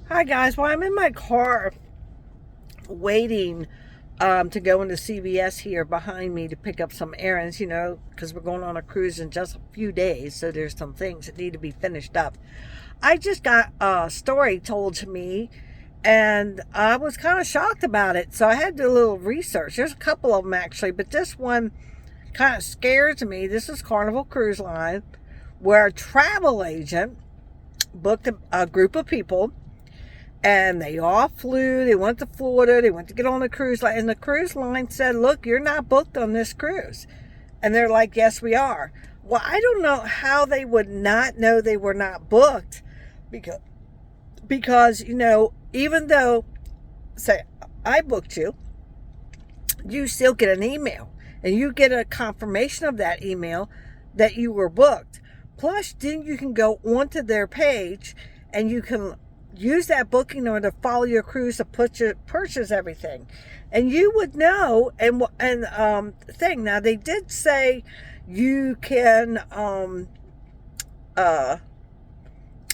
Hi guys, well I'm in my car waiting to go into CVS here behind me to pick up some errands, because we're going on a cruise in just a few days, so there's some things that need to be finished up. I just got a story told to me and I was kind of shocked about it, so I had to do a little research. There's a couple of them actually, but this one kind of scares me. This is Carnival Cruise Line, where a travel agent booked a group of people and they all flew. They went to Florida. They went to get on the cruise line. And the cruise line said, look, you're not booked on this cruise. And they're like, yes, we are. Well, I don't know how they would not know they were not booked because even though, say, I booked you, you still get an email. And you get a confirmation of that email that you were booked. Plus, then you can go onto their page and you can use that booking number to follow your cruise to purchase everything, and you would know. And thing now, they did say you can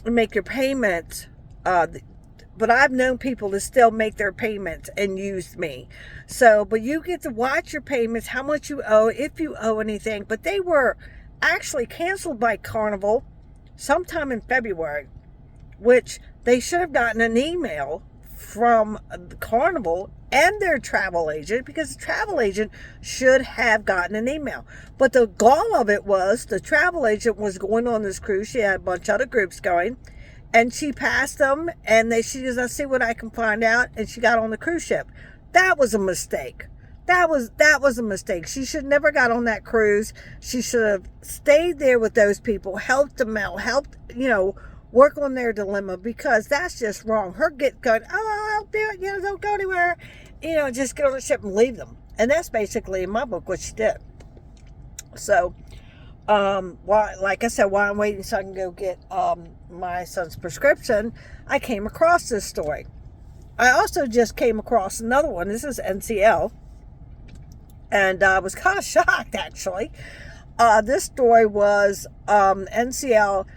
make your payments, but I've known people to still make their payments and use me. So, but you get to watch your payments, how much you owe, if you owe anything. But they were actually canceled by Carnival sometime in February, which they should have gotten an email from the Carnival and their travel agent, because the travel agent should have gotten an email. But the gall of it was the travel agent was going on this cruise. She had a bunch of other groups going, and she passed them, and she goes, let's see what I can find out, and she got on the cruise ship. That was a mistake. That was a mistake. She should never got on that cruise. She should have stayed there with those people, helped them out, work on their dilemma, because that's just wrong. Her going, oh, I'll do it, don't go anywhere, just get on the ship and leave them. And that's basically, in my book, what she did. So, like I said, while I'm waiting so I can go get my son's prescription, I came across this story. I also just came across another one. This is NCL. And I was kind of shocked, actually. This story was NCL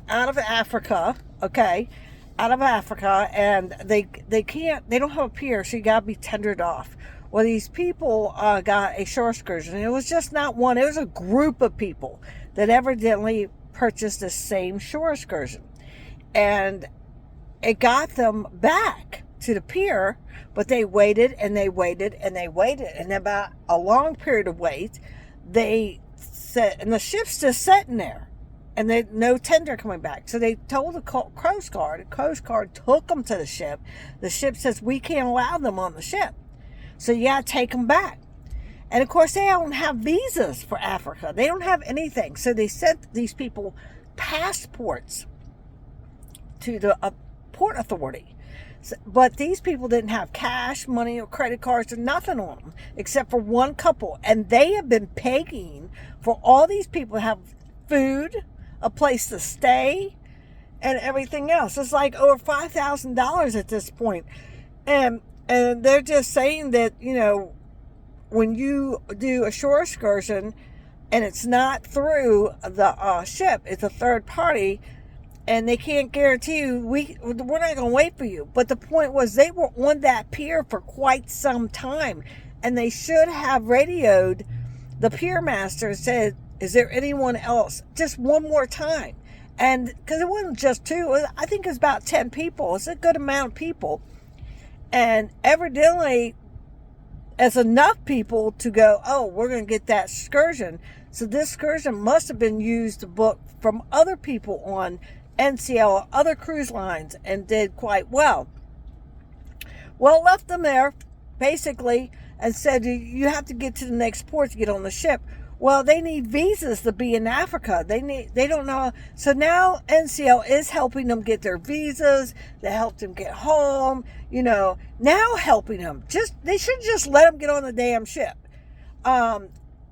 out of Africa, okay? Out of Africa, and they don't have a pier, so you got to be tendered off. Well, these people got a shore excursion. It was just not one. It was a group of people that evidently purchased the same shore excursion. And it got them back to the pier, but they waited and they waited and they waited. And about a long period of wait, they said, and the ship's just sitting there, and no tender coming back. So they told the Coast Guard. The Coast Guard took them to the ship. The ship says, we can't allow them on the ship, so you got to take them back. And of course, they don't have visas for Africa. They don't have anything. So they sent these people passports to the port authority. But these people didn't have cash, money, or credit cards, or nothing on them, except for one couple. And they have been paying for all these people to have food, a place to stay, and everything else. It's like over $5,000 at this point. And they're just saying that, when you do a shore excursion and it's not through the ship, it's a third party, and they can't guarantee you, we're not going to wait for you. But the point was, they were on that pier for quite some time, and they should have radioed the pier master and said, is there anyone else? Just one more time. And because it wasn't just two, I think it was about 10 people. It's a good amount of people. And evidently, as enough people to go, oh, we're going to get that excursion. So this excursion must have been used to book from other people on NCL or other cruise lines, and did quite well. Well, left them there, basically, and said, you have to get to the next port to get on the ship. Well, they need visas to be in Africa. They don't know. So now NCL is helping them get their visas. They helped them get home, now helping them. They should just let them get on the damn ship.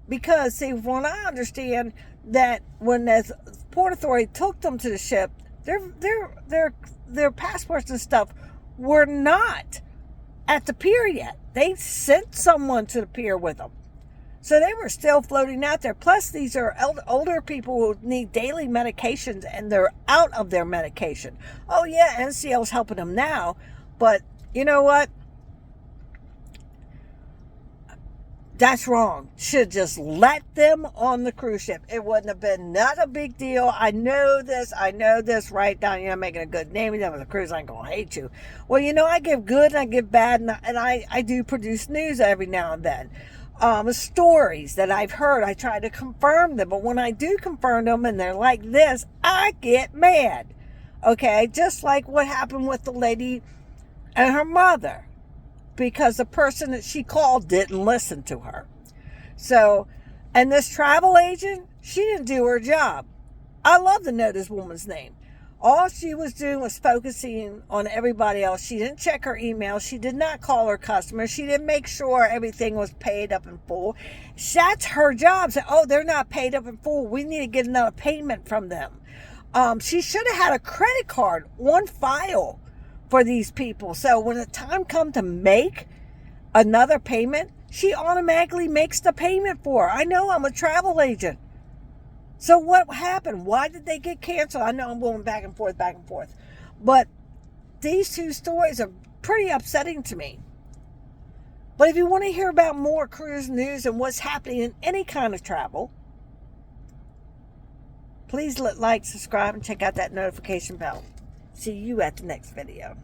Because, see, from what I understand, that when the Port Authority took them to the ship, their passports and stuff were not at the pier yet. They sent someone to the pier with them. So they were still floating out there. Plus, these are older people who need daily medications, and they're out of their medication. Oh, yeah, NCL's helping them now. But you know what? That's wrong. Should just let them on the cruise ship. It wouldn't have been not a big deal. I know this right now. You're making a good name. With the cruise, I ain't going to hate you. Well, I give good and I give bad, and I do produce news every now and then. Stories that I've heard, I try to confirm them. But when I do confirm them and they're like this, I get mad. Okay? Just like what happened with the lady and her mother, because the person that she called didn't listen to her. So, and this travel agent, she didn't do her job. I love to know this woman's name. All she was doing was focusing on everybody else. She didn't check her email. She did not call her customers. She didn't make sure everything was paid up in full. That's her job. Say, oh, they're not paid up in full. We need to get another payment from them. She should have had a credit card on file for these people. So when the time comes to make another payment, she automatically makes the payment for her. I know, I'm a travel agent. So what happened? Why did they get canceled? I know I'm going back and forth. But these two stories are pretty upsetting to me. But if you want to hear about more cruise news and what's happening in any kind of travel, please like, subscribe, and check out that notification bell. See you at the next video.